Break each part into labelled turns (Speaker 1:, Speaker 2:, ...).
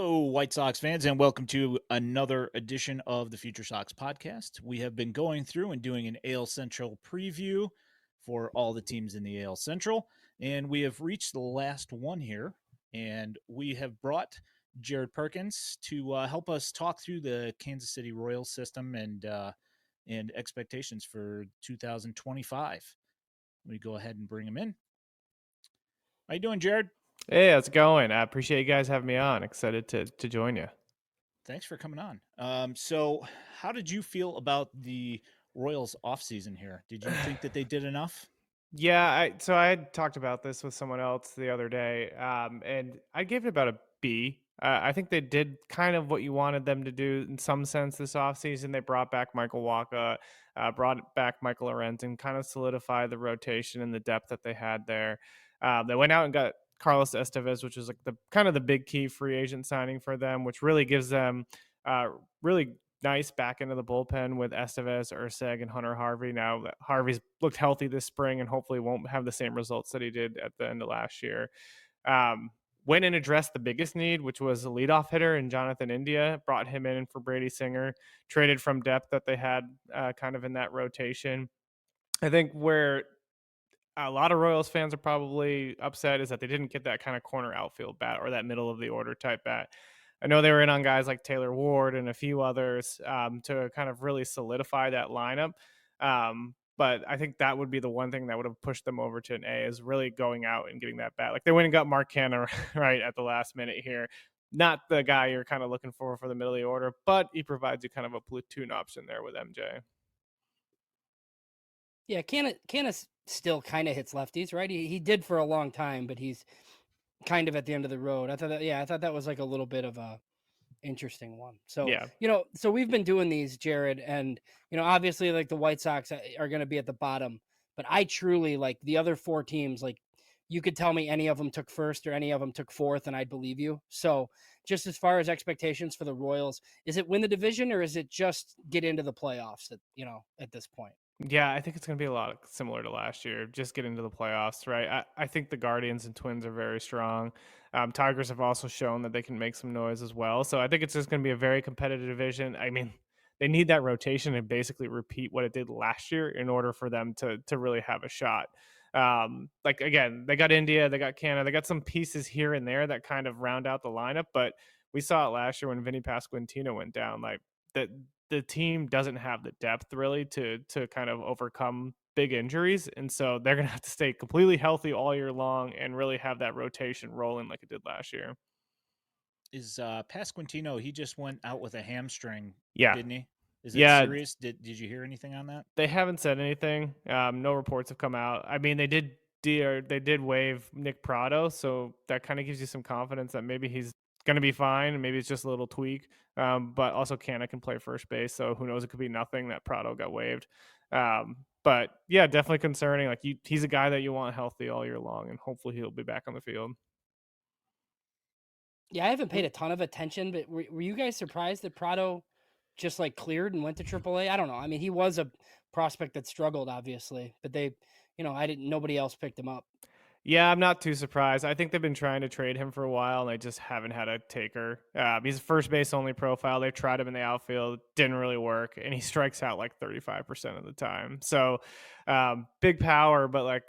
Speaker 1: Hello, White Sox fans, and welcome to another edition of the FutureSox podcast. We have been going through and doing an AL Central preview for all the teams in the AL Central, and we have reached the last one here, and we have brought Jared Perkins to help us talk through the Kansas City Royals system and expectations for 2025. We go ahead and bring him in. How you doing, Jared?
Speaker 2: Hey, how's it going? I appreciate you guys having me on. Excited to join you.
Speaker 1: Thanks for coming on. So, how did you feel about the Royals offseason here? Did you think that they did enough?
Speaker 2: Yeah, I had talked about this with someone else the other day, and I gave it about a B. I think they did kind of what you wanted them to do in some sense this offseason. They brought back Michael Waka, brought back Michael Lorenz, and kind of solidified the rotation and the depth that they had there. They went out and got Carlos Estevez, which was like the kind of the big key free agent signing for them, which really gives them really nice back into the bullpen with Estevez, Urseg, and Hunter Harvey. Now that Harvey's looked healthy this spring and hopefully won't have the same results that he did at the end of last year. Um, Went and addressed the biggest need, which was a leadoff hitter in Jonathan India. Brought him in for Brady Singer. Traded from depth that they had kind of in that rotation. I think where a lot of Royals fans are probably upset is that they didn't get that kind of corner outfield bat or that middle of the order type bat. I know they were in on guys like Taylor Ward and a few others to kind of really solidify that lineup. But I think that would be the one thing that would have pushed them over to an A is really going out and getting that bat. Like they went and got Mark Canha right at the last minute here. Not the guy you're kind of looking for the middle of the order, but he provides you kind of a platoon option there with MJ.
Speaker 3: Yeah, Canna still kind of hits lefties, right? He did for a long time, but he's kind of at the end of the road. I thought that was like a little bit of a interesting one. So,
Speaker 2: Yeah.
Speaker 3: so we've been doing these, Jared, and obviously like the White Sox are going to be at the bottom, but I truly like the other four teams. Like you could tell me any of them took first or any of them took fourth, and I'd believe you. So, just as far as expectations for the Royals, is it win the division or is it just get into the playoffs at this point?
Speaker 2: Yeah, I think it's going to be a lot similar to last year. Just get into the playoffs, right? I think the Guardians and Twins are very strong. Tigers have also shown that they can make some noise as well. So I think it's just going to be a very competitive division. I mean, they need that rotation and basically repeat what it did last year in order for them to really have a shot. Like again, they got India, they got Canada, they got some pieces here and there that kind of round out the lineup. But we saw it last year when Vinny Pasquantino went down. Like that, the team doesn't have the depth really to kind of overcome big injuries, and so they're going to have to stay completely healthy all year long and really have that rotation rolling like it did last year.
Speaker 1: Is Pasquantino? He just went out with a hamstring,
Speaker 2: Yeah,
Speaker 1: didn't he? Is it
Speaker 2: yeah.
Speaker 1: serious? Did you hear anything on that?
Speaker 2: They haven't said anything. No reports have come out. I mean, they did waive Nick Prado, so that kind of gives you some confidence that maybe he's going to be fine. Maybe it's just a little tweak. But also Canna can play first base, so who knows? It could be nothing that Prado got waived. But yeah, definitely concerning. Like he's a guy that you want healthy all year long, and hopefully he'll be back on the field.
Speaker 3: Yeah, I haven't paid a ton of attention, but were you guys surprised that Prado just like cleared and went to AAA? I don't know. I mean, he was a prospect that struggled, obviously, but I didn't. Nobody else picked him up.
Speaker 2: Yeah, I'm not too surprised. I think they've been trying to trade him for a while, and they just haven't had a taker. He's a first base only profile. They've tried him in the outfield, didn't really work, and he strikes out like 35% of the time. So big power, but like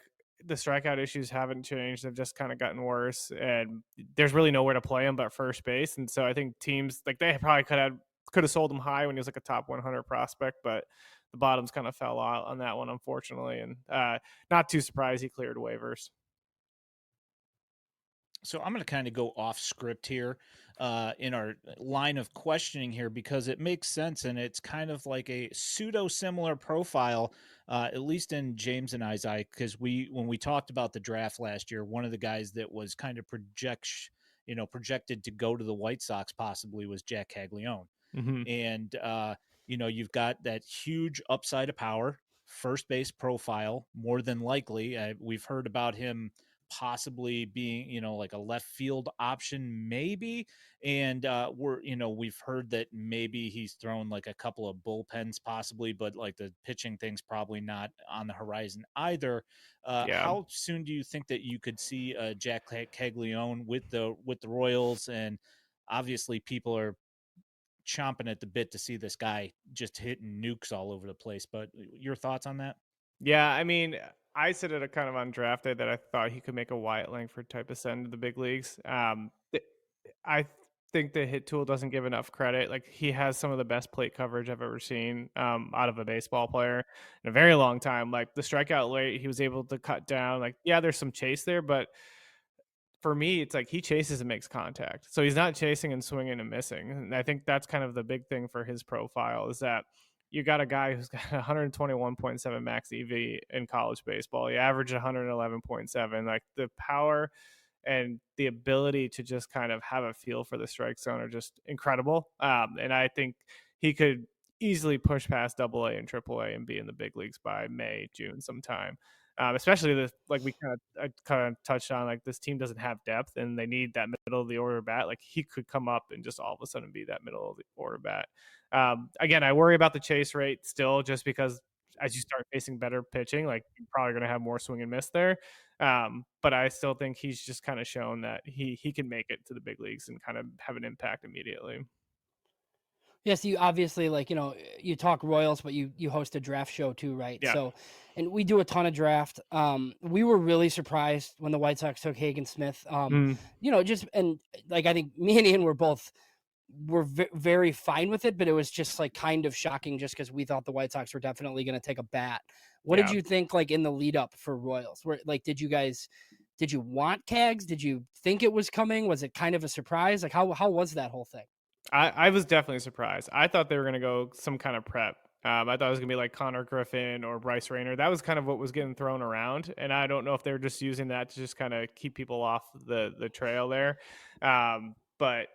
Speaker 2: the strikeout issues haven't changed. They've just kind of gotten worse, and there's really nowhere to play him but first base. And so I think teams like they probably could have sold him high when he was like a top 100 prospect, but the bottoms kind of fell out on that one, unfortunately. And not too surprised he cleared waivers.
Speaker 1: So I'm going to kind of go off script here in our line of questioning here because it makes sense and it's kind of like a pseudo similar profile, at least in James and I's eye. Because when we talked about the draft last year, one of the guys that was kind of projected to go to the White Sox possibly was Jac Caglianone,
Speaker 2: Mm-hmm.
Speaker 1: and you've got that huge upside of power, first base profile, more than likely. We've heard about him possibly being like a left field option maybe, and we've heard that maybe he's thrown like a couple of bullpens possibly, but like the pitching thing's probably not on the horizon either.
Speaker 2: Yeah.
Speaker 1: How soon do you think that you could see Jac Caglianone with the Royals, and obviously people are chomping at the bit to see this guy just hitting nukes all over the place. But your thoughts on that?
Speaker 2: Yeah, I mean, I said it a kind of undrafted that I thought he could make a Wyatt Langford type of send to the big leagues. I think the hit tool doesn't give enough credit. Like he has some of the best plate coverage I've ever seen out of a baseball player in a very long time. Like the strikeout rate, he was able to cut down. Like yeah, there's some chase there, but for me, it's like he chases and makes contact. So he's not chasing and swinging and missing. And I think that's kind of the big thing for his profile is that you got a guy who's got 121.7 max EV in college baseball. He averaged 111.7. Like the power and the ability to just kind of have a feel for the strike zone are just incredible. And I think he could easily push past AA and AAA and be in the big leagues by May, June sometime. Especially like we kind of touched on, like this team doesn't have depth and they need that middle of the order bat. Like he could come up and just all of a sudden be that middle of the order bat. Again, I worry about the chase rate still, just because as you start facing better pitching, like you're probably going to have more swing and miss there. But I still think he's just kind of shown that he can make it to the big leagues and kind of have an impact immediately.
Speaker 3: Yes, you obviously you talk Royals, but you host a draft show too, right?
Speaker 2: Yeah.
Speaker 3: So, and we do a ton of draft. We were really surprised when the White Sox took Hagen Smith. Just and like I think me and Ian were very fine with it, but it was just like kind of shocking just because we thought the White Sox were definitely going to take a bat. What did you think like in the lead up for Royals? Where like did you want Cags? Did you think it was coming? Was it kind of a surprise? Like how was that whole thing?
Speaker 2: I was definitely surprised. I thought they were going to go some kind of prep. I thought it was going to be like Connor Griffin or Bryce Rayner. That was kind of what was getting thrown around. And I don't know if they were just using that to just kind of keep people off the trail there. But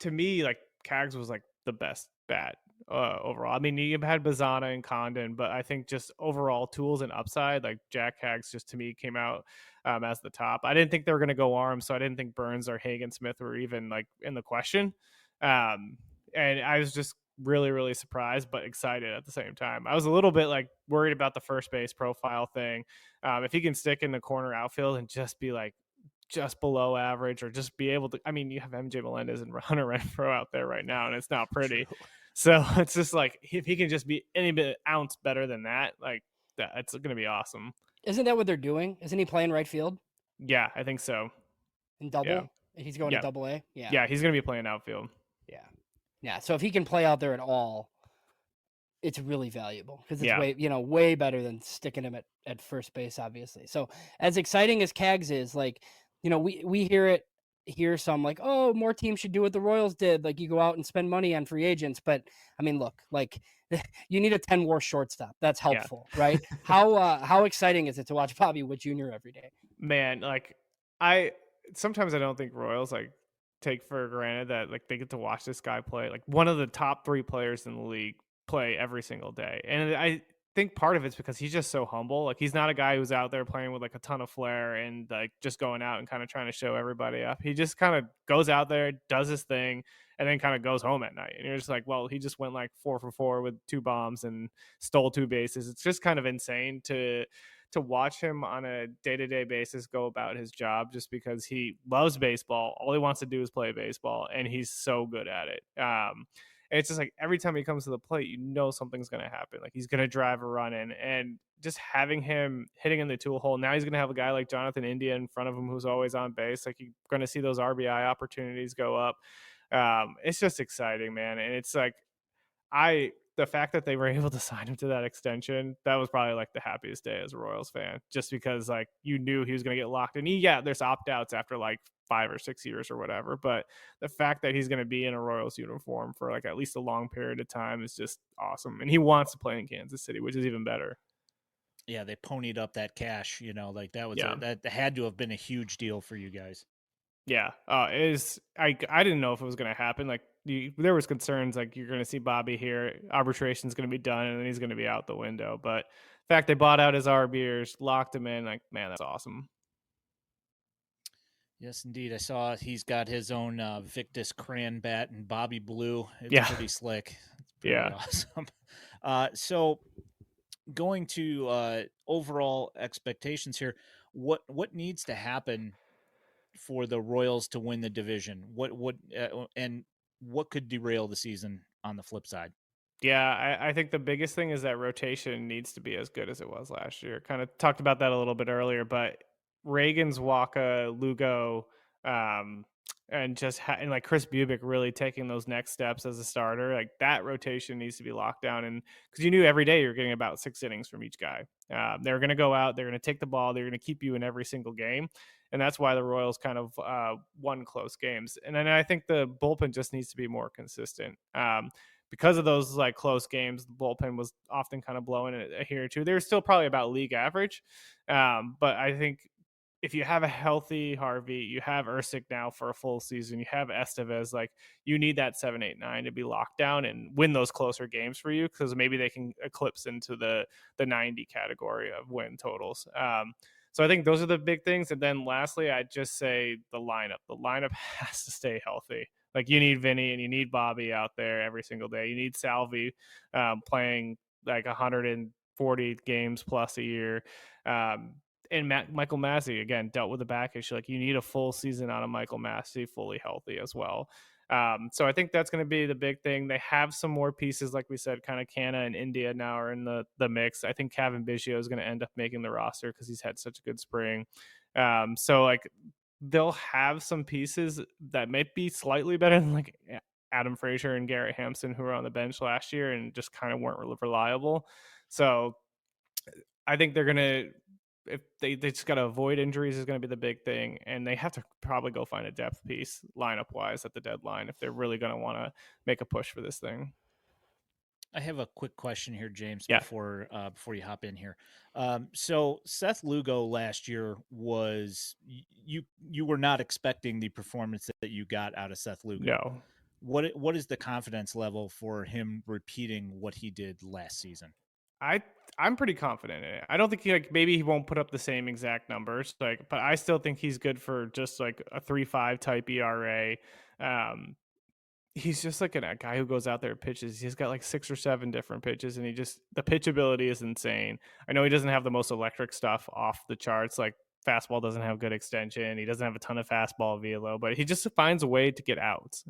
Speaker 2: to me, like Cags was like the best bat overall. I mean, you had Bazana and Condon, but I think just overall tools and upside, like Jac Cags just to me came out as the top. I didn't think they were going to go arm, so I didn't think Burns or Hagen Smith were even like in the question. And I was just really, really surprised, but excited at the same time. I was a little bit like worried about the first base profile thing. If he can stick in the corner outfield and just be like just below average or just be able to, I mean, you have MJ Melendez and Hunter Renfroe out there right now, and it's not pretty. True. So it's just like, if he can just be any bit ounce better than that, like it's going to be awesome.
Speaker 3: Isn't that what they're doing? Isn't he playing right field?
Speaker 2: Yeah, I think so.
Speaker 3: In double? Yeah. He's going to double A?
Speaker 2: Yeah. Yeah, he's going to be playing outfield.
Speaker 3: Yeah. Yeah. So if he can play out there at all, it's really valuable because it's way better than sticking him at first base, obviously. So as exciting as Cags is, like, we hear some like, oh, more teams should do what the Royals did. Like you go out and spend money on free agents. But I mean, look, like you need a 10 WAR shortstop. That's helpful, right? How exciting is it to watch Bobby Witt Jr. every day?
Speaker 2: Man, like sometimes I don't think Royals like take for granted that like they get to watch this guy play, like one of the top 3 players in the league play every single day. And I think part of it's because he's just so humble. Like he's not a guy who's out there playing with like a ton of flair and like just going out and kind of trying to show everybody up. He just kind of goes out there, does his thing, and then kind of goes home at night. And you're just like, well, he just went like 4 for 4 with 2 bombs and stole 2 bases. It's just kind of insane to watch him on a day-to-day basis go about his job, just because he loves baseball. All he wants to do is play baseball, and he's so good at it. And it's just like every time he comes to the plate, something's going to happen. Like he's going to drive a run in, and just having him hitting in the tool hole. Now he's going to have a guy like Jonathan India in front of him who's always on base. Like you're going to see those RBI opportunities go up. It's just exciting, man. And it's like, the fact that they were able to sign him to that extension, that was probably like the happiest day as a Royals fan, just because like you knew he was going to get locked in. There's opt-outs after like 5 or 6 years or whatever, but the fact that he's going to be in a Royals uniform for like at least a long period of time is just awesome. And he wants to play in Kansas City, which is even better.
Speaker 1: Yeah, they ponied up that cash, like that was that had to have been a huge deal for you guys.
Speaker 2: Yeah, I didn't know if it was going to happen. Like there was concerns like you're going to see Bobby here, arbitration's going to be done, and then he's going to be out the window. But the fact they bought out his RBers, locked him in, like, man, that's awesome.
Speaker 1: Yes, indeed. I saw he's got his own Victus crayon bat and Bobby Blue. It's pretty slick. It's pretty awesome. So going to overall expectations here, what needs to happen for the Royals to win the division? And what could derail the season on the flip side?
Speaker 2: Yeah, I think the biggest thing is that rotation needs to be as good as it was last year. Kind of talked about that a little bit earlier, but Reagan's Waka, Lugo, um, and and like Chris Bubick really taking those next steps as a starter, like that rotation needs to be locked down. And because you knew every day you're getting about 6 innings from each guy, they're going to go out, they're going to take the ball, they're going to keep you in every single game, and that's why the Royals kind of won close games. And then I think the bullpen just needs to be more consistent. Because of those like close games, the bullpen was often kind of blowing it a here or two. They're still probably about league average, but I think if you have a healthy Harvey, you have Ursic now for a full season, you have Estevez, like you need that 7-8-9 to be locked down and win those closer games for you, because maybe they can eclipse into the 90 category of win totals. So I think those are the big things. And then lastly, I'd just say the lineup. The lineup has to stay healthy. Like you need Vinny and you need Bobby out there every single day. You need Salvi playing like 140 games plus a year. And Michael Massey, again, dealt with a back issue. Like you need a full season out of Michael Massey fully healthy as well. So I think that's going to be the big thing. They have some more pieces, like we said, kind of Canna and India now are in the mix. I think Kevin Biggio is going to end up making the roster because he's had such a good spring. So like they'll have some pieces that might be slightly better than like Adam Frazier and Garrett Hampson, who were on the bench last year and just kind of weren't reliable. So I think they're going to, if they just got to avoid injuries is going to be the big thing. And they have to probably go find a depth piece lineup wise at the deadline if they're really going to want to make a push for this thing.
Speaker 1: I have a quick question here, James,
Speaker 2: Yeah.
Speaker 1: before you hop in here. So Seth Lugo last year was you were not expecting the performance that you got out of Seth Lugo.
Speaker 2: No.
Speaker 1: What is the confidence level for him repeating what he did last season?
Speaker 2: I'm pretty confident in it. I don't think maybe he won't put up the same exact numbers, but I still think he's good for just like a 3.5 type ERA. He's just like a guy who goes out there and pitches. He's got like 6 or 7 different pitches, and the pitch ability is insane. I know he doesn't have the most electric stuff off the charts. Like fastball doesn't have good extension. He doesn't have a ton of fastball velo, but he just finds a way to get out.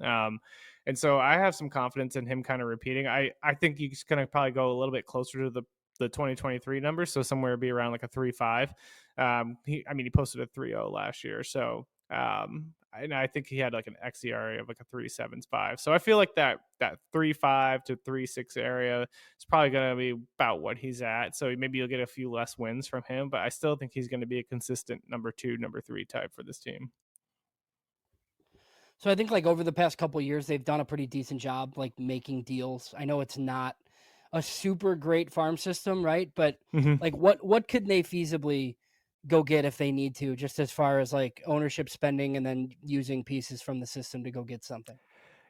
Speaker 2: And so I have some confidence in him kind of repeating. I think he's going to probably go a little bit closer to the 2023 numbers, so somewhere be around like a 3.5. He posted a 3.0 last year, so and I think he had like an xERA of like a 3.75. So I feel like that 3.5 to 3.6 area is probably going to be about what he's at. So maybe you'll get a few less wins from him, but I still think he's going to be a consistent number 2, number 3 type for this team.
Speaker 3: So I think like over the past couple of years, they've done a pretty decent job like making deals. I know it's not a super great farm system, right? But like what could they feasibly go get if they need to, just as far as like ownership spending and then using pieces from the system to go get something?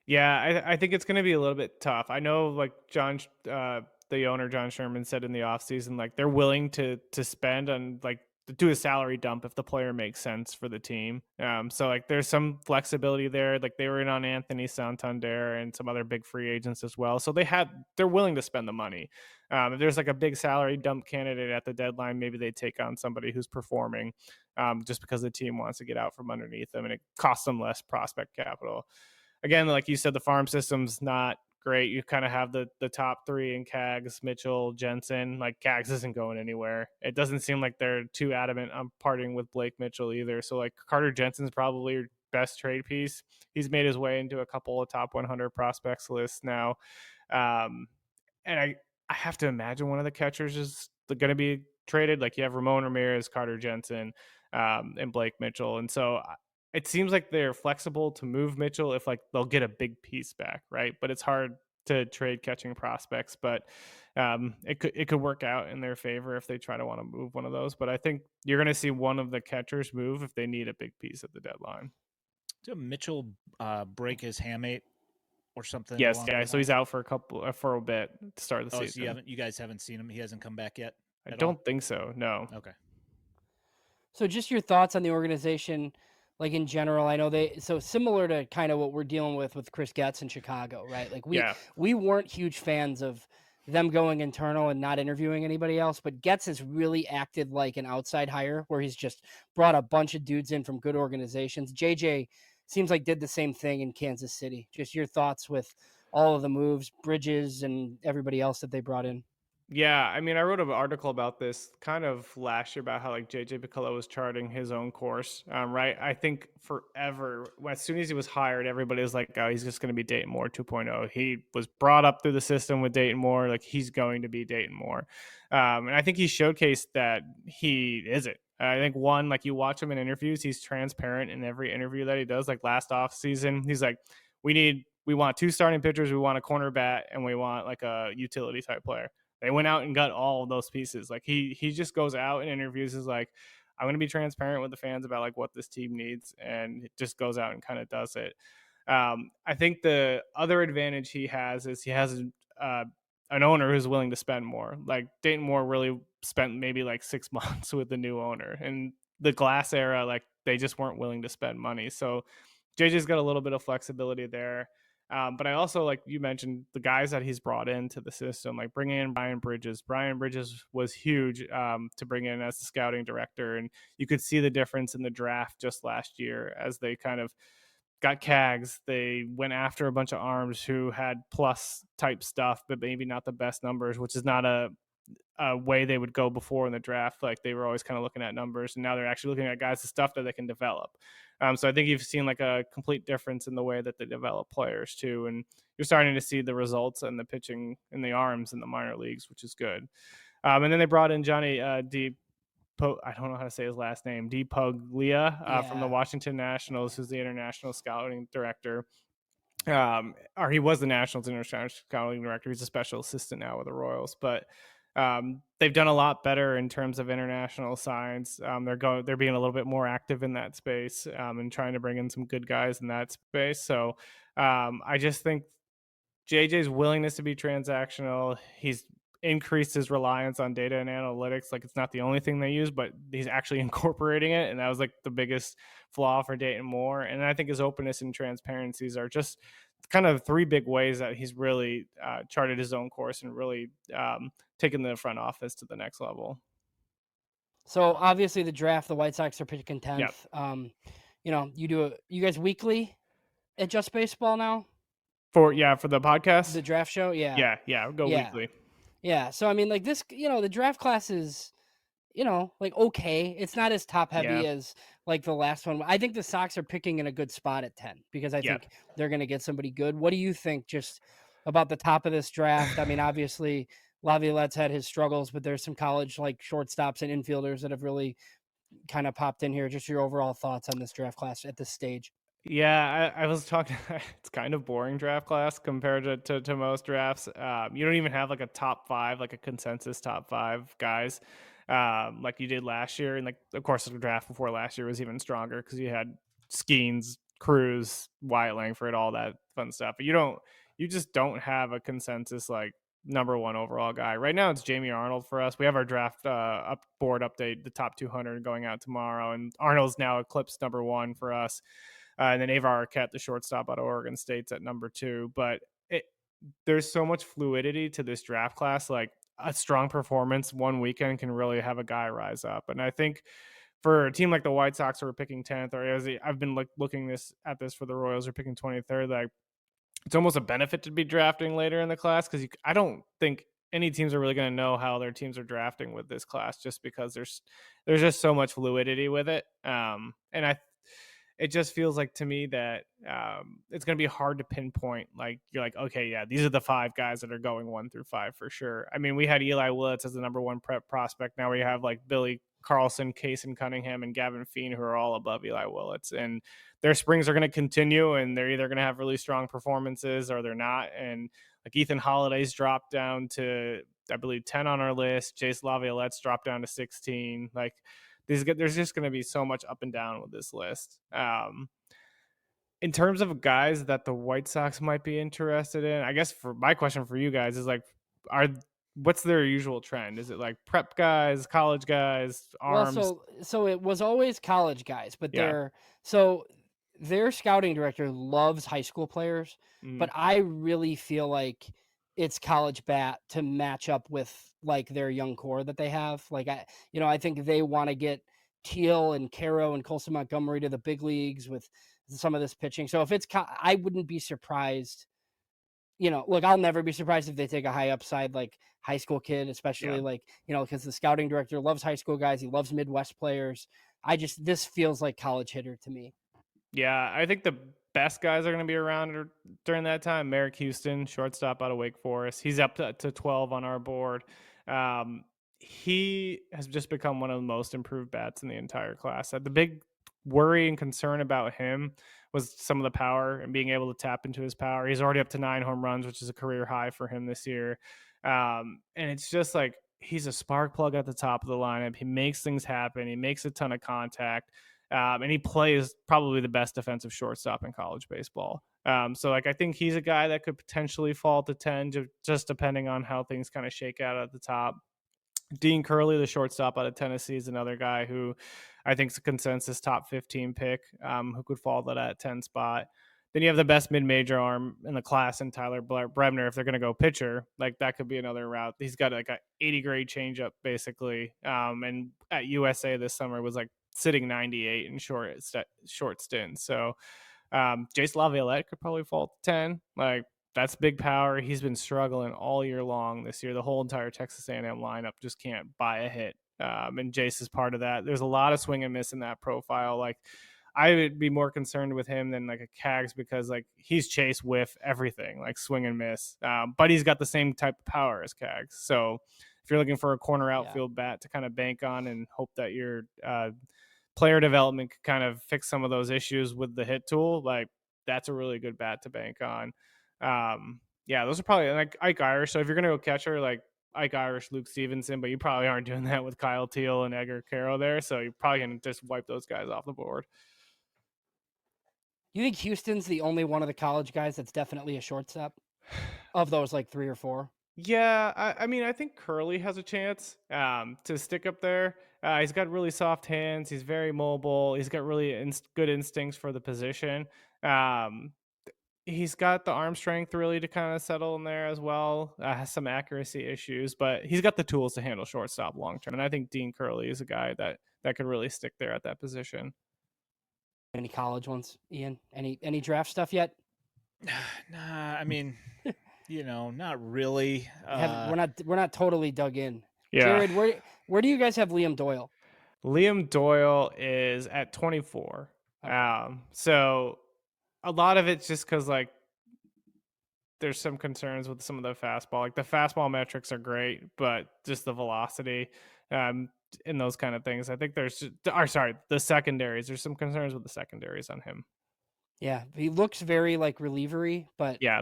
Speaker 2: Yeah, I think it's going to be a little bit tough. I know like the owner, John Sherman, said in the offseason, like they're willing to spend on like do a salary dump if the player makes sense for the team. So like there's some flexibility there. Like they were in on Anthony Santander and some other big free agents as well. So they're willing to spend the money. If there's like a big salary dump candidate at the deadline, maybe they take on somebody who's performing just because the team wants to get out from underneath them and it costs them less prospect capital. Again, like you said, the farm system's not great. You kind of have the top 3 in Cags, Mitchell, Jensen. Like Cags isn't going anywhere. It doesn't seem like they're too adamant on parting with Blake Mitchell either. So like Carter Jensen's probably your best trade piece. He's made his way into a couple of top 100 prospects lists now. And I have to imagine one of the catchers is going to be traded. Like you have Ramon Ramirez, Carter Jensen, and Blake Mitchell. And so it seems like they're flexible to move Mitchell if like they'll get a big piece back, right? But it's hard to trade catching prospects, but it could work out in their favor if they try to want to move one of those. But I think you're going to see one of the catchers move if they need a big piece at the deadline.
Speaker 1: Did Mitchell break his hamate or something?
Speaker 2: Yes, yeah. So he's out for a bit to start the season.
Speaker 1: So you guys haven't seen him? He hasn't come back yet?
Speaker 2: I don't think so. No.
Speaker 1: Okay.
Speaker 3: So just your thoughts on the organization, like in general. I know so similar to kind of what we're dealing with Chris Getz in Chicago, right? Like we weren't huge fans of them going internal and not interviewing anybody else. But Getz has really acted like an outside hire where he's just brought a bunch of dudes in from good organizations. JJ seems like did the same thing in Kansas City. Just your thoughts with all of the moves, Bridges, and everybody else that they brought in.
Speaker 2: Yeah, I mean, I wrote an article about this kind of last year about how like JJ Piccolo was charting his own course, right? I think forever, as soon as he was hired, everybody was like, "Oh, he's just going to be Dayton Moore 2.0." He was brought up through the system with Dayton Moore, like he's going to be Dayton Moore, and I think he showcased that he isn't. I think one, like you watch him in interviews, he's transparent in every interview that he does. Like last off season, he's like, we want 2 starting pitchers, we want a corner bat, and we want like a utility type player. They went out and got all of those pieces. Like he just goes out in interviews is like, I'm going to be transparent with the fans about like what this team needs, and it just goes out and kind of does it. I think the other advantage he has is he has an owner who's willing to spend more. Like Dayton Moore really spent maybe like 6 months with the new owner, and the Glass era, like they just weren't willing to spend money. So JJ's got a little bit of flexibility there. But I also, like you mentioned, the guys that he's brought into the system, like bringing in Brian Bridges. Brian Bridges was huge to bring in as the scouting director. And you could see the difference in the draft just last year as they kind of got Cags. They went after a bunch of arms who had plus type stuff, but maybe not the best numbers, which is not a way they would go before in the draft. Like they were always kind of looking at numbers, and now they're actually looking at guys, the stuff that they can develop. So I think you've seen like a complete difference in the way that they develop players too, and you're starting to see the results and the pitching and the arms in the minor leagues, which is good. And then they brought in Johnny I don't know how to say his last name, DePuglia from the Washington Nationals, who's the international scouting director. Or he was the Nationals international scouting director. He's a special assistant now with the Royals, but they've done a lot better in terms of international signs. They're being a little bit more active in that space and trying to bring in some good guys in that space. So I just think JJ's willingness to be transactional, he's increased his reliance on data and analytics. Like it's not the only thing they use, but he's actually incorporating it. And that was like the biggest flaw for Dayton Moore. And I think his openness and transparencies are just kind of 3 big ways that he's really charted his own course and really taken the front office to the next level.
Speaker 3: So obviously the draft, the White Sox are picking 10th.
Speaker 2: Yep.
Speaker 3: You guys weekly at Just Baseball now?
Speaker 2: For the podcast?
Speaker 3: The draft show? Yeah.
Speaker 2: Yeah. Go weekly.
Speaker 3: Yeah. So I mean, like this, the draft class is, like okay. It's not as top heavy as like the last one. I think the Sox are picking in a good spot at 10 because I think they're gonna get somebody good. What do you think just about the top of this draft? I mean, obviously Laviolette's had his struggles, but there's some college like shortstops and infielders that have really kind of popped in here. Just your overall thoughts on this draft class at this stage.
Speaker 2: Yeah, I was talking. It's kind of boring draft class compared to most drafts. You don't even have like a top 5, like a consensus top 5 guys, like you did last year. And like, of course, the draft before last year was even stronger because you had Skeens, Cruz, Wyatt Langford, all that fun stuff. But you just don't have a consensus like number 1 overall guy. Right now, it's Jamie Arnold for us. We have our draft board update, the top 200 going out tomorrow, and Arnold's now eclipsed number 1 for us. And then Avar Arquette, the shortstop out of Oregon State's at number 2. But there's so much fluidity to this draft class. Like a strong performance one weekend can really have a guy rise up. And I think for a team like the White Sox who are picking 10th, or as I've been looking at this for the Royals are picking 23rd, like it's almost a benefit to be drafting later in the class because I don't think any teams are really going to know how their teams are drafting with this class just because there's just so much fluidity with it. And it just feels like to me that it's going to be hard to pinpoint. Like you're like, okay, yeah, these are the 5 guys that are going 1 through 5 for sure. I mean, we had Eli Willits as the number 1 prep prospect. Now we have like Billy Carlson, Kason Cunningham, and Gavin Feen, who are all above Eli Willits, and their springs are going to continue, and they're either going to have really strong performances or they're not. And like Ethan Holiday's dropped down to, I believe, 10 on our list. Jace Laviolette's dropped down to 16. Like, there's just going to be so much up and down with this list. In terms of guys that the White Sox might be interested in, I guess for my question for you guys is like, what's their usual trend? Is it like prep guys, college guys, arms?
Speaker 3: Well, so it was always college guys, but their scouting director loves high school players, but I really feel like it's college bat to match up with like their young core that they have. Like I think they want to get Teal and Caro and Colson Montgomery to the big leagues with some of this pitching. So if it's, I wouldn't be surprised. Look, I'll never be surprised if they take a high upside, like high school kid, especially because the scouting director loves high school guys. He loves Midwest players. This feels like college hitter to me.
Speaker 2: Yeah, I think the best guys are going to be around during that time. Merrick Houston, shortstop out of Wake Forest. He's up to 12 on our board. He has just become one of the most improved bats in the entire class. The big worry and concern about him was some of the power and being able to tap into his power. He's already up to 9 home runs, which is a career high for him this year. And it's just like he's a spark plug at the top of the lineup. He makes things happen. He makes a ton of contact. And he plays probably the best defensive shortstop in college baseball. So I think he's a guy that could potentially fall to 10, just depending on how things kind of shake out at the top. Dean Curley, the shortstop out of Tennessee, is another guy who I think is a consensus top 15 pick, who could fall to that 10 spot. Then you have the best mid-major arm in the class in Tyler Brebner. If they're going to go pitcher, like that could be another route. He's got like a 80 grade changeup basically. And at USA this summer was like sitting 98 in short stints. So Jace LaViolette could probably fall to 10. Like that's big power. He's been struggling all year long this year. The whole entire Texas A&M lineup just can't buy a hit. And Jace is part of that. There's a lot of swing and miss in that profile. Like I would be more concerned with him than like a Cags because like he's chase whiff everything, like swing and miss. But he's got the same type of power as Cags. So if you're looking for a corner outfield bat to kind of bank on and hope that your player development could kind of fix some of those issues with the hit tool, like that's a really good bat to bank on. Yeah, those are probably like Ike Irish. So if you're gonna go catcher, like Ike Irish, Luke Stevenson, but you probably aren't doing that with Kyle Teal and Edgar Caro there. So you're probably gonna just wipe those guys off the board.
Speaker 3: You think Houston's the only one of the college guys that's definitely a shortstop of those like 3 or 4?
Speaker 2: Yeah, I mean, I think Curly has a chance to stick up there. He's got really soft hands. He's very mobile. He's got really good instincts for the position. He's got the arm strength really to kind of settle in there as well. Has some accuracy issues, but he's got the tools to handle shortstop long term. And I think Dean Curley is a guy that could really stick there at that position.
Speaker 3: Any college ones, Ian? Any draft stuff yet?
Speaker 1: Nah, I mean, not really.
Speaker 3: We're not totally dug in.
Speaker 2: Yeah.
Speaker 3: Jared, where do you guys have Liam Doyle?
Speaker 2: Liam Doyle is at 24. Okay. So a lot of it's just because like there's some concerns with some of the fastball. Like the fastball metrics are great, but just the velocity and those kind of things. I think the secondaries. There's some concerns with the secondaries on him.
Speaker 3: Yeah, he looks very like relievery, but
Speaker 2: yeah,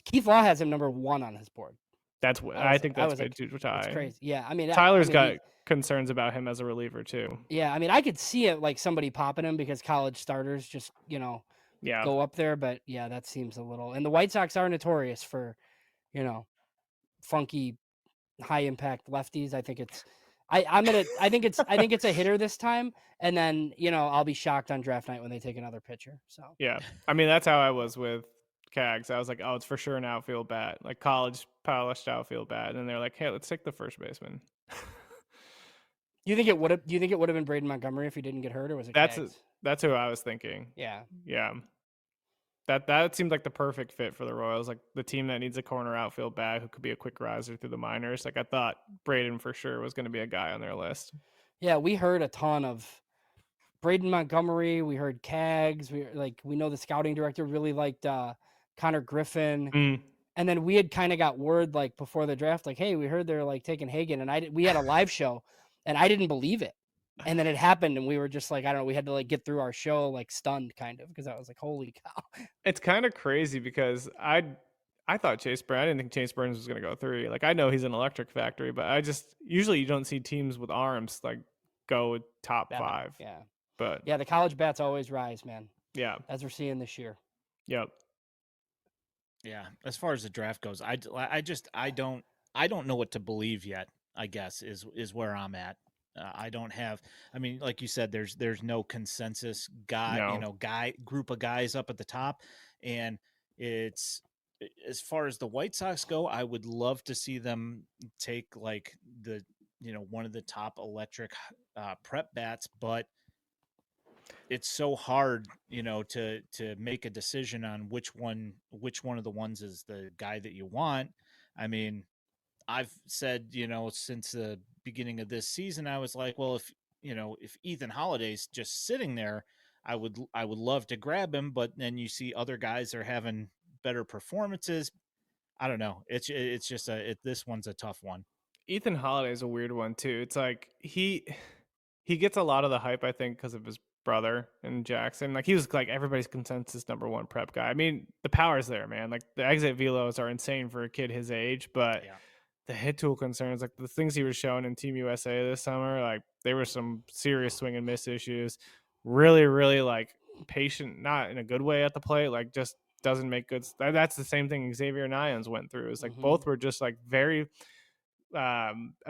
Speaker 3: Keith Law has him number 1 on his board.
Speaker 2: I think that's way too high.
Speaker 3: It's crazy. Yeah, I mean
Speaker 2: Tyler's got concerns about him as a reliever too.
Speaker 3: Yeah, I mean I could see it like somebody popping him because college starters just go up there, but yeah, that seems a little. And the White Sox are notorious for, funky, high impact lefties. I think it's, I think it's a hitter this time, and then I'll be shocked on draft night when they take another pitcher. So
Speaker 2: yeah, I mean that's how I was with Cags. I was like, oh, it's for sure an outfield bat, like college polished outfield bat, and they're like, hey, let's take the first baseman.
Speaker 3: Do you think it would have been Braden Montgomery if he didn't get hurt, or was it?
Speaker 2: That's who I was thinking.
Speaker 3: Yeah.
Speaker 2: That seemed like the perfect fit for the Royals, like the team that needs a corner outfield bat who could be a quick riser through the minors. Like I thought Braden for sure was going to be a guy on their list.
Speaker 3: Yeah, we heard a ton of Braden Montgomery. We heard Cags. We know the scouting director really liked Connor Griffin. And then we had kind of got word like before the draft, like, hey, we heard they're like taking Hagen, and we had a live show, and I didn't believe it. And then it happened, and we were just like, I don't know, we had to like get through our show like stunned kind of, because I was like, holy cow.
Speaker 2: It's kind of crazy because I thought Chase Burns, I didn't think Chase Burns was going to go 3. Like I know he's an electric factory, but usually you don't see teams with arms like go top 5.
Speaker 3: Yeah.
Speaker 2: But
Speaker 3: yeah, the college bats always rise, man.
Speaker 2: Yeah.
Speaker 3: As we're seeing this year.
Speaker 2: Yep.
Speaker 1: Yeah. As far as the draft goes, I don't know what to believe yet, I guess is where I'm at. I don't have. I mean, like you said, there's no consensus group of guys up at the top, and it's as far as the White Sox go, I would love to see them take like the one of the top electric prep bats, but it's so hard, to make a decision on which one of the ones is the guy that you want. I mean, I've said, since the beginning of this season, I was like, well, if Ethan Holiday's just sitting there, I would love to grab him, but then you see other guys are having better performances. I don't know. It's just this one's a tough one.
Speaker 2: Ethan Holiday is a weird one too. It's like he gets a lot of the hype, I think, because of his brother and Jackson. Like he was like everybody's consensus number one prep guy. I mean, the power's there, man. Like the exit velos are insane for a kid his age, but
Speaker 1: Yeah.
Speaker 2: the hit tool concerns, like the things he was showing in Team USA this summer, like there were some serious swing and miss issues. Really, really like patient, not in a good way at the plate, like just doesn't make good. That's the same thing Xavier Nyans went through. Is like both were just like very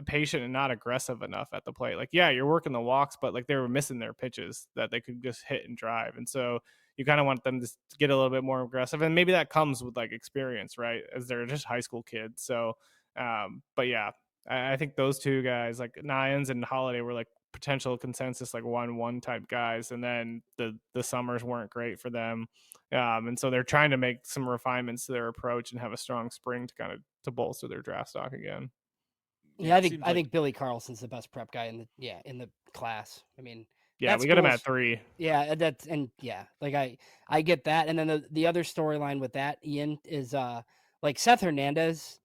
Speaker 2: patient and not aggressive enough at the plate. Like, yeah, you're working the walks, but like they were missing their pitches that they could just hit and drive. And so you kind of want them to get a little bit more aggressive. And maybe that comes with like experience, right? As they're just high school kids. So, but yeah, I think those two guys, like Nyans and Holiday, were like potential consensus, like 1-1 type guys. And then the summers weren't great for them. And so they're trying to make some refinements to their approach and have a strong spring to kind of to bolster their draft stock again.
Speaker 3: Yeah,
Speaker 1: it seems
Speaker 3: I
Speaker 1: like
Speaker 3: think Billy Carlson's the best prep guy in the class. I mean,
Speaker 2: Yeah, we got him at 3.
Speaker 3: Yeah, like I get that. And then the other storyline with that, Ian, is like Seth Hernandez,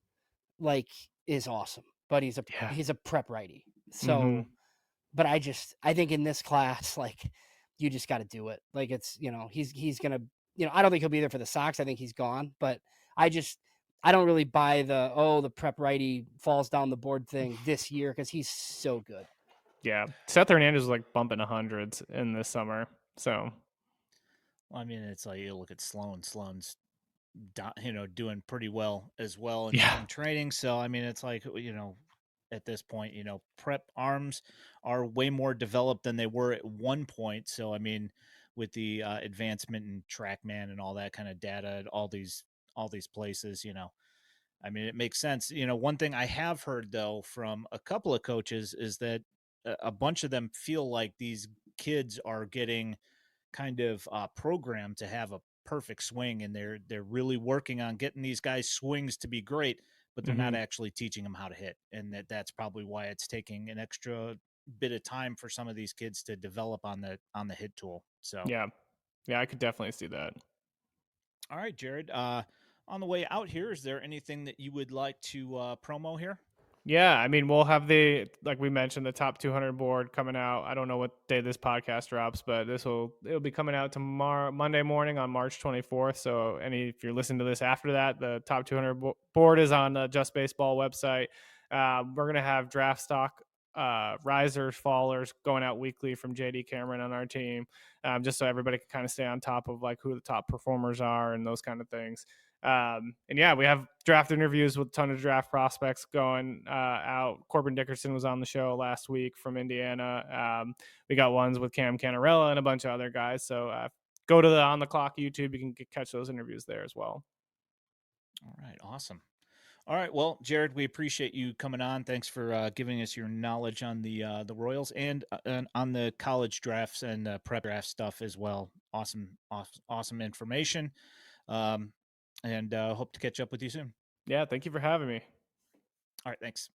Speaker 3: like is awesome, but he's a prep righty. So, but I think in this class, like you just got to do it. Like it's he's gonna I don't think he'll be there for the Sox. I think he's gone, but I don't really buy the prep righty falls down the board thing this year because he's so good.
Speaker 2: Yeah, Seth Hernandez was like bumping 100s in this summer. So,
Speaker 1: well, I mean, it's like you look at Sloan's doing pretty well as well in training. So I mean, it's like at this point, prep arms are way more developed than they were at one point. So I mean, with the advancement in TrackMan and all that kind of data at all these places, I mean, it makes sense. One thing I have heard though from a couple of coaches is that a bunch of them feel like these kids are getting kind of programmed to have a perfect swing, and they're really working on getting these guys' swings to be great, but they're not actually teaching them how to hit, and that's probably why it's taking an extra bit of time for some of these kids to develop on the hit tool. So
Speaker 2: yeah, I could definitely see that.
Speaker 1: all right, Jared. On the way out here, is there anything that you would like to promo here?
Speaker 2: Yeah, I mean, we'll have like we mentioned, the top 200 board coming out. I don't know what day this podcast drops, but it'll be coming out tomorrow, Monday morning on March 24th. So if you're listening to this after that, the top 200 board is on the Just Baseball website. We're going to have draft stock risers, fallers going out weekly from JD Cameron on our team, just so everybody can kind of stay on top of like who the top performers are and those kind of things. And yeah, we have draft interviews with a ton of draft prospects going out. Corbin Dickerson was on the show last week from Indiana. We got ones with Cam Canarella and a bunch of other guys. So go to the On the Clock YouTube. You can catch those interviews there as well.
Speaker 1: All right. Awesome. All right. Well, Jared, we appreciate you coming on. Thanks for giving us your knowledge on the Royals and on the college drafts and prep draft stuff as well. Awesome information. And hope to catch up with you soon.
Speaker 2: Yeah, thank you for having me.
Speaker 1: All right, thanks.